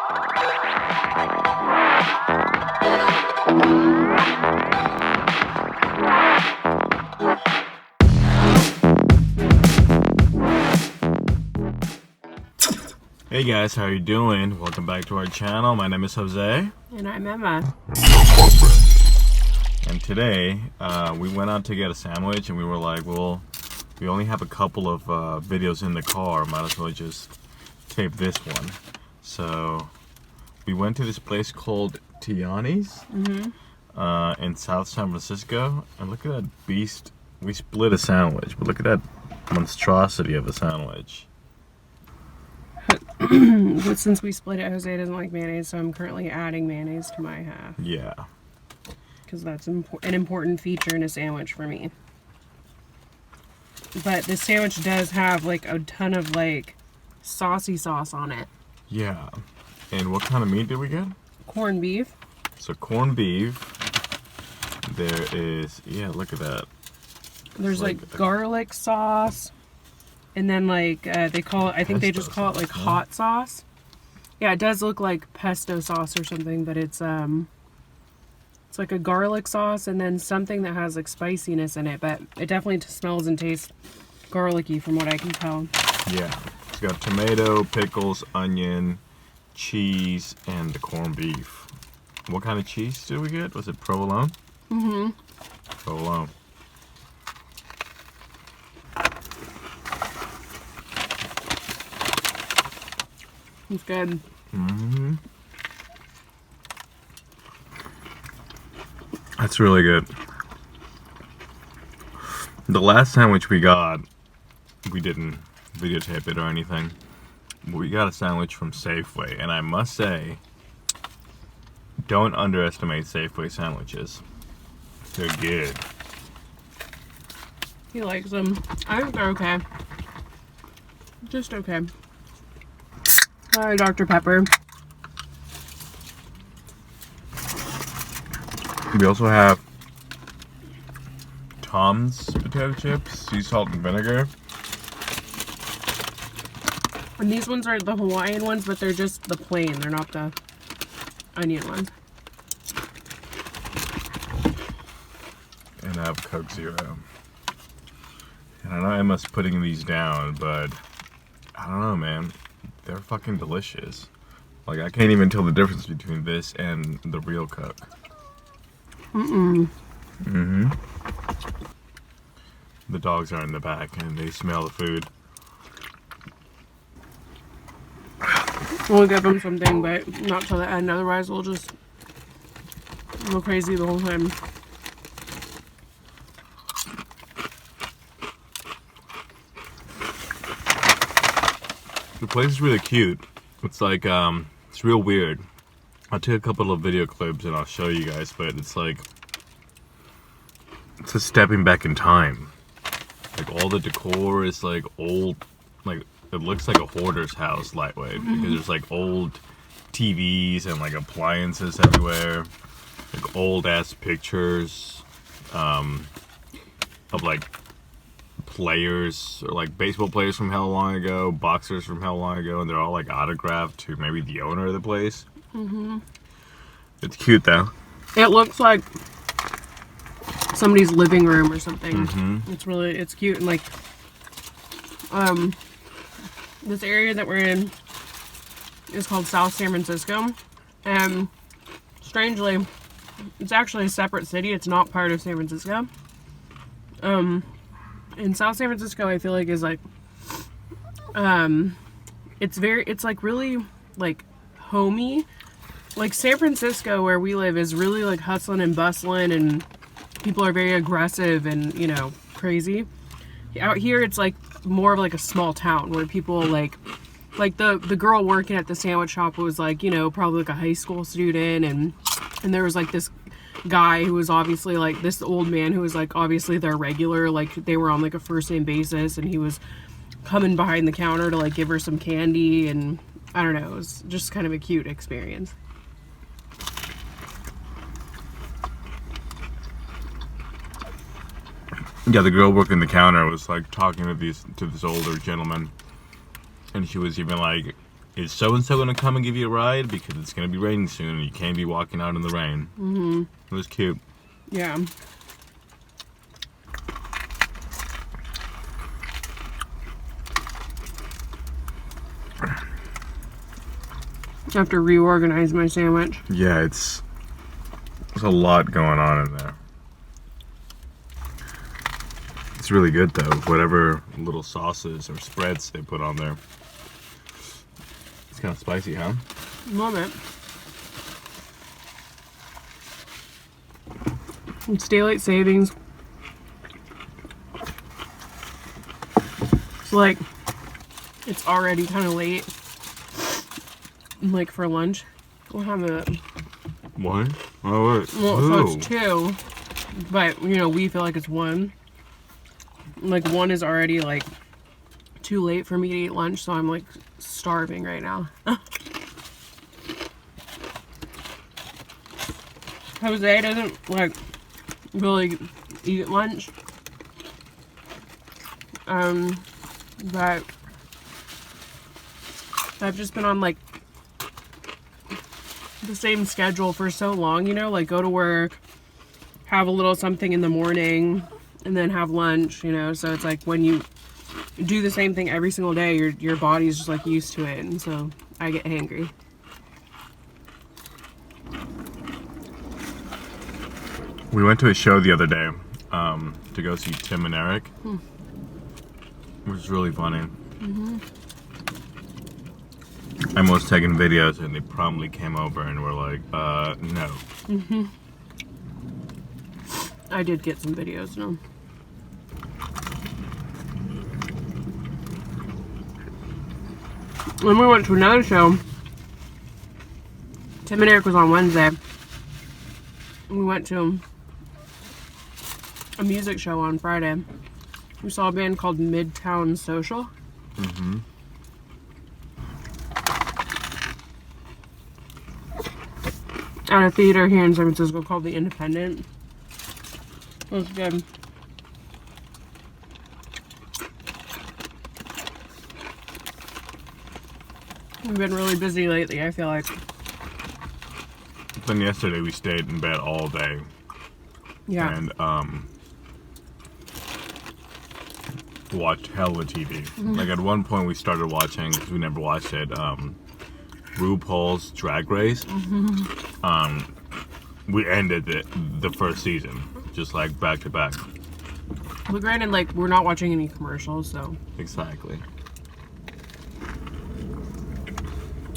Hey guys, how are you doing? Welcome back to our channel. My name is Jose. And I'm Emma. And today, we went out to get a sandwich and we were like, well, we only have a couple of videos in the car. Might as well just tape this one. So, we went to this place called Tiani's in South San Francisco. And look at that beast. We split a sandwich, but look at that monstrosity of a sandwich. But since we split it, Jose doesn't like mayonnaise, so I'm currently adding mayonnaise to my half. Yeah. Because that's an important feature in a sandwich for me. But this sandwich does have like a ton of like saucy sauce on it. Yeah. And what kind of meat did we get? Corned beef. So corned beef. There is, yeah, look at that. There's like garlic sauce. And then like they call it, I think they just call it like hot sauce. Yeah, it does look like pesto sauce or something, but it's like a garlic sauce and then something that has like spiciness in it, but it definitely smells and tastes garlicky from what I can tell. Yeah, it's got tomato, pickles, onion, cheese, and the corned beef. What kind of cheese did we get? Was it provolone? Mm-hmm. Provolone. It's good. Mm-hmm. That's really good. The last sandwich we got, we didn't videotape it or anything. We got a sandwich from Safeway, and I must say, don't underestimate Safeway sandwiches. They're good. He likes them. I think they're okay. Just okay. Sorry, Dr. Pepper. We also have Tom's potato chips, sea salt and vinegar. And these ones are the Hawaiian ones, but they're just the plain. They're not the onion ones. And I have Coke Zero. And I know Emma's putting these down, but I don't know, man. They're fucking delicious. Like, I can't even tell the difference between this and the real Coke. Mm-hmm. The dogs are in the back and they smell the food. We'll give them something, but not till the end. Otherwise, we'll just go crazy the whole time. The place is really cute. It's like, it's real weird. I'll take a couple of video clips and I'll show you guys, but it's like, it's a stepping back in time. Like, all the decor is like old, like, it looks like a hoarder's house lightweight, because there's like old TVs and like appliances everywhere. Like old ass pictures of like players, or like baseball players from hell long ago, boxers from hell long ago, and they're all like autographed to maybe the owner of the place. It's cute though. It looks like somebody's living room or something. It's cute, and like this area that we're in is called South San Francisco, and strangely it's actually a separate city. It's not part of San Francisco. In South San Francisco, I feel like is like it's like really like homey. Like San Francisco, where we live, is really like hustling and bustling, and people are very aggressive and, you know, crazy. Out here, it's like more of like a small town where people like the girl working at the sandwich shop was like, you know, probably like a high school student, and there was like this guy who was obviously like this old man who was like obviously their regular, like they were on like a first name basis, and he was coming behind the counter to like give her some candy, and I don't know, it was just kind of a cute experience. Yeah, the girl working the counter was like talking to this older gentleman, and she was even like is so-and-so going to come and give you a ride? Because it's going to be raining soon and you can't be walking out in the rain. Mm-hmm. It was cute. Yeah. I have to reorganize my sandwich. Yeah, there's a lot going on in there. It's really good though, whatever little sauces or spreads they put on there. It's kind of spicy, huh? Love it. It's daylight savings. So like, it's already kind of late. Like for lunch, we'll have a. What? Oh wait. Well, so it's 2, but you know we feel like it's 1. Like 1 is already like too late for me to eat lunch, so I'm like starving right now. Jose doesn't like really eat lunch. But I've just been on like the same schedule for so long, you know, like go to work, have a little something in the morning, and then have lunch, you know. So it's like when you do the same thing every single day, your body's just like used to it, and so I get hangry. We went to a show the other day to go see Tim and Eric. It was really funny. Mm-hmm. I was taking videos and they promptly came over and were like, no. Mm-hmm. I did get some videos, no. When we went to another show, Tim and Eric was on Wednesday. We went to a music show on Friday. We saw a band called Midtown Social. Mm-hmm. At a theater here in San Francisco called The Independent. It was good. We've been really busy lately, I feel like. Then yesterday we stayed in bed all day. Yeah. And watched hella TV. Mm-hmm. Like at one point we started watching, because we never watched it, RuPaul's Drag Race. Mm-hmm. We ended the first season, just like back to back. But granted, like, we're not watching any commercials, so. Exactly.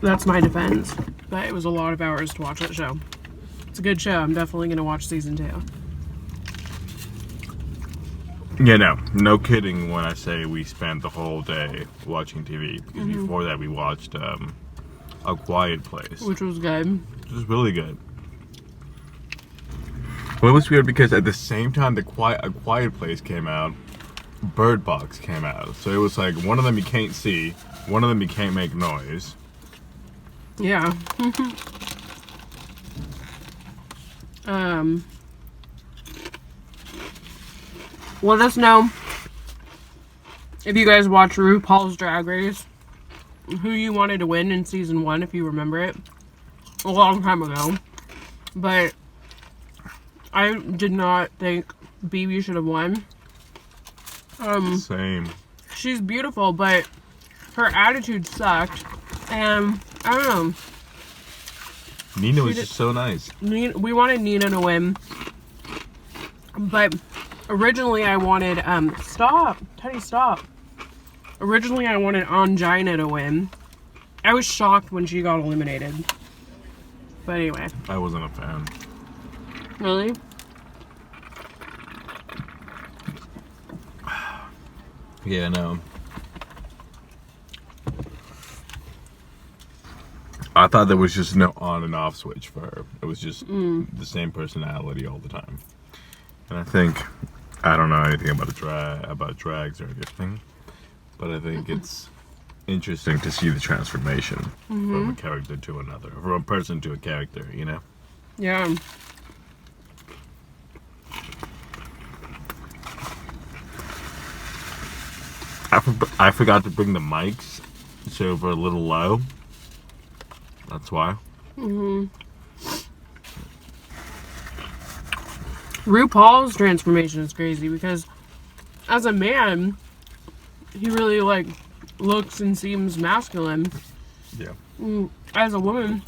That's my defense. But it was a lot of hours to watch that show. It's a good show. I'm definitely going to watch season 2. Yeah, no kidding when I say we spent the whole day watching TV. Because Mm-hmm. before that we watched A Quiet Place. Which was good. Which was really good. Well, it was weird because at the same time A Quiet Place came out, Bird Box came out. So it was like one of them you can't see, one of them you can't make noise. Yeah. Let us know if you guys watch RuPaul's Drag Race, who you wanted to win in season 1, if you remember it. A long time ago. But I did not think BB should have won. Same. She's beautiful, but her attitude sucked. And I don't know. Nina was just so nice. We wanted Nina to win. But originally I wanted, stop. Teddy, stop. Originally I wanted Angina to win. I was shocked when she got eliminated. But anyway. I wasn't a fan. Really? Yeah, no. I thought there was just no on and off switch for her. It was just the same personality all the time. And I think, I don't know anything about drags or anything, but I think it's interesting to see the transformation from a character to another, from a person to a character, you know? Yeah. I forgot to bring the mics, so we're a little low. That's why. RuPaul's transformation is crazy because as a man, he really like looks and seems masculine. Yeah. As a woman,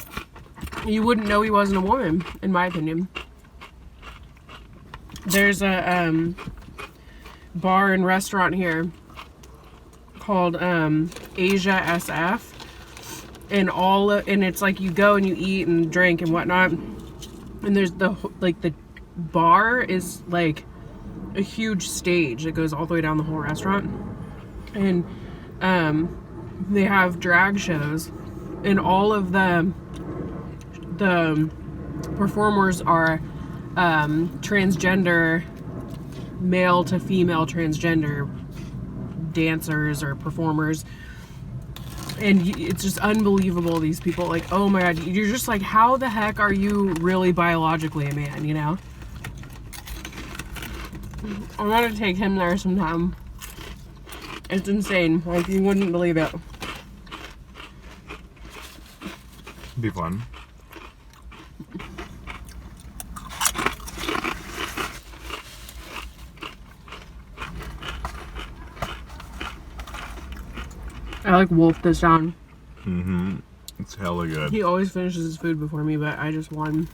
you wouldn't know he wasn't a woman, in my opinion. There's a bar and restaurant here called Asia SF, and it's like you go and you eat and drink and whatnot, and there's the bar is like a huge stage that goes all the way down the whole restaurant, and they have drag shows, and all of the performers are transgender, male to female transgender dancers or performers, and it's just unbelievable. These people, like, oh my god, you're just like, how the heck are you really biologically a man, you know? I want to take him there sometime. It's insane, like, you wouldn't believe it. Be fun. I like wolfed this down. It's hella good. He always finishes his food before me, but I just won.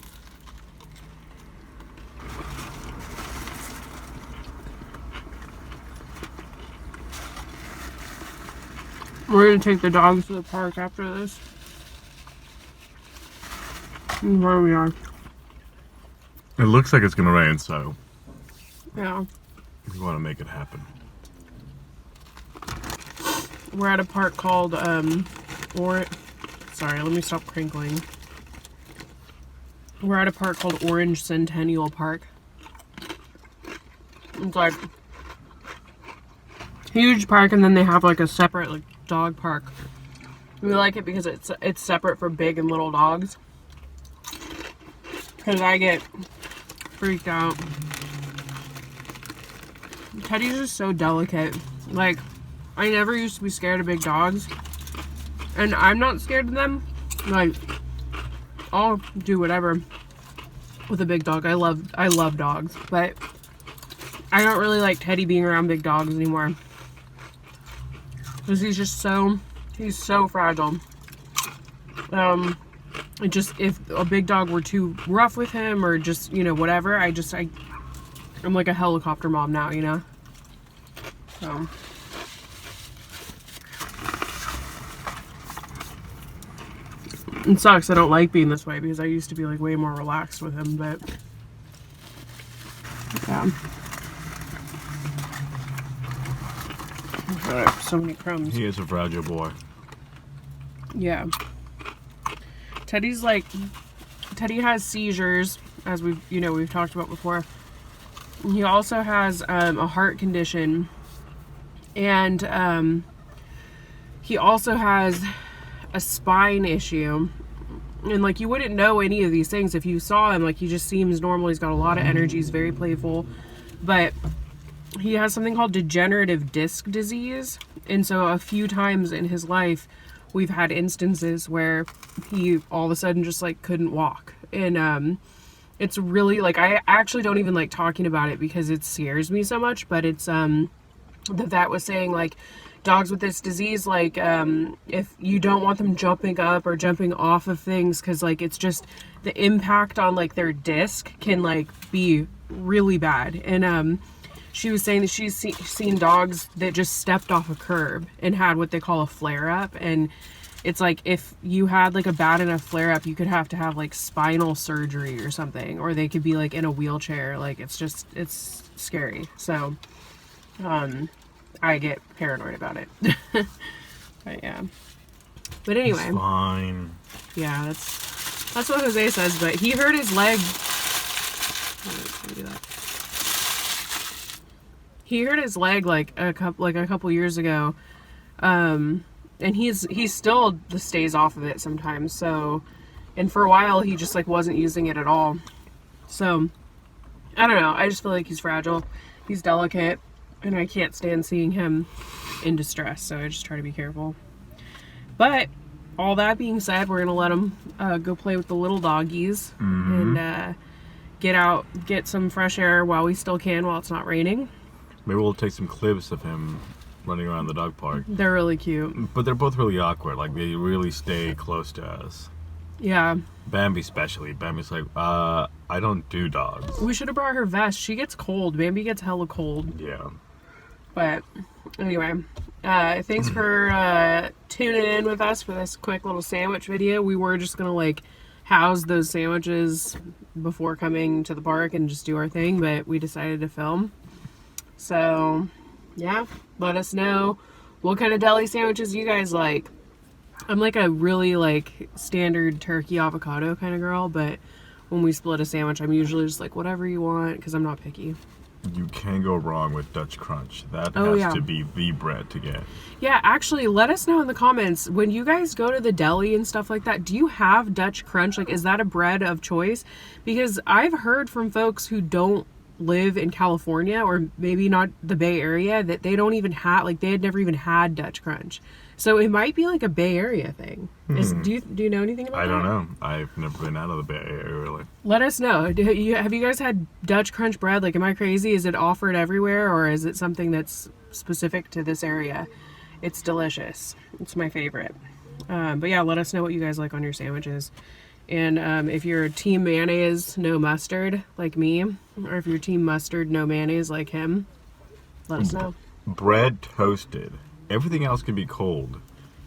We're gonna take the dogs to the park after this. And where we are. It looks like it's gonna rain, so Yeah. we want to make it happen. We're at a park called sorry, let me stop crinkling. We're at a park called Orange Centennial Park. It's like huge park, and then they have like a separate like dog park. We like it because it's separate for big and little dogs. Because I get freaked out. Teddy's just so delicate. Like, I never used to be scared of big dogs, and I'm not scared of them. Like, I'll do whatever with a big dog. I love dogs, but I don't really like Teddy being around big dogs anymore, because he's so fragile. It just, if a big dog were too rough with him or just, you know, whatever, I'm like a helicopter mom now, you know? So. It sucks. I don't like being this way because I used to be like way more relaxed with him, but yeah. God, I have so many crumbs. He is a fragile boy. Yeah. Teddy has seizures, as we've talked about before. He also has a heart condition, and he also has a spine issue. And like, you wouldn't know any of these things if you saw him. Like, he just seems normal. He's got a lot of energy. He's very playful, but he has something called degenerative disc disease. And so a few times in his life, we've had instances where he all of a sudden just like couldn't walk. And it's really like, I actually don't even like talking about it because it scares me so much. But it's the vet was saying, like, dogs with this disease, like, if you don't want them jumping up or jumping off of things, because like it's just the impact on like their disc can like be really bad. And she was saying that she's seen dogs that just stepped off a curb and had what they call a flare up. And it's like, if you had like a bad enough flare up, you could have to have like spinal surgery or something, or they could be like in a wheelchair. Like, it's scary. So I get paranoid about it. But yeah. But anyway. It's fine. Yeah, that's what Jose says, but he hurt his leg. He hurt his leg like a couple years ago. And he still stays off of it sometimes. So, and for a while he just like wasn't using it at all. So, I don't know. I just feel like he's fragile. He's delicate. And I can't stand seeing him in distress, so I just try to be careful. But all that being said, we're gonna let him go play with the little doggies and get some fresh air while we still can, while it's not raining. Maybe we'll take some clips of him running around the dog park. They're really cute. But they're both really awkward. Like, they really stay close to us. Yeah. Bambi especially. Bambi's like, I don't do dogs. We should have brought her vest. She gets cold. Bambi gets hella cold. Yeah. But anyway, thanks for tuning in with us for this quick little sandwich video. We were just gonna like house those sandwiches before coming to the park and just do our thing, but we decided to film. So yeah, let us know what kind of deli sandwiches you guys like. I'm like a really like standard turkey avocado kind of girl, but when we split a sandwich, I'm usually just like whatever you want because I'm not picky. You can't go wrong with Dutch Crunch. That has to be the bread to get. Yeah, actually, let us know in the comments, when you guys go to the deli and stuff like that, do you have Dutch Crunch? Like, is that a bread of choice? Because I've heard from folks who don't live in California, or maybe not the Bay Area, that they don't even have, like, they had never even had Dutch Crunch. So it might be like a Bay Area thing. Do you know anything about that? I don't know. I've never been out of the Bay Area, really. Let us know. Have you guys had Dutch Crunch bread? Like, am I crazy? Is it offered everywhere, or is it something that's specific to this area? It's delicious. It's my favorite. But yeah, let us know what you guys like on your sandwiches. And if you're team mayonnaise, no mustard, like me, or if you're team mustard, no mayonnaise, like him, let us know. Bread toasted. Everything else can be cold,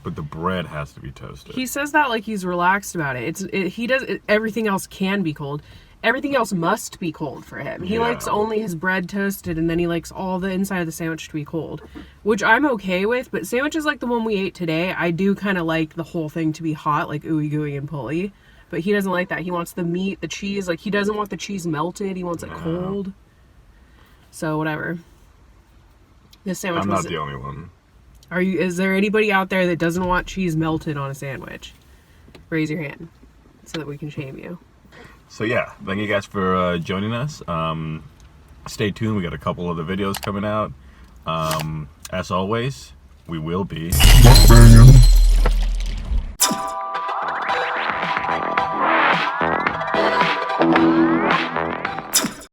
but the bread has to be toasted. He says that like he's relaxed about it. Everything else can be cold. Everything else must be cold for him. He likes only his bread toasted, and then he likes all the inside of the sandwich to be cold, which I'm okay with. But sandwiches like the one we ate today, I do kind of like the whole thing to be hot, like ooey gooey and pulley. But he doesn't like that. He wants the meat, the cheese. Like, he doesn't want the cheese melted. He wants it cold. So whatever. This sandwich. I'm not the only one. Is there anybody out there that doesn't want cheese melted on a sandwich? Raise your hand so that we can shame you. So yeah, thank you guys for joining us. Stay tuned. We got a couple of the videos coming out. As always, we will be Mukbanging.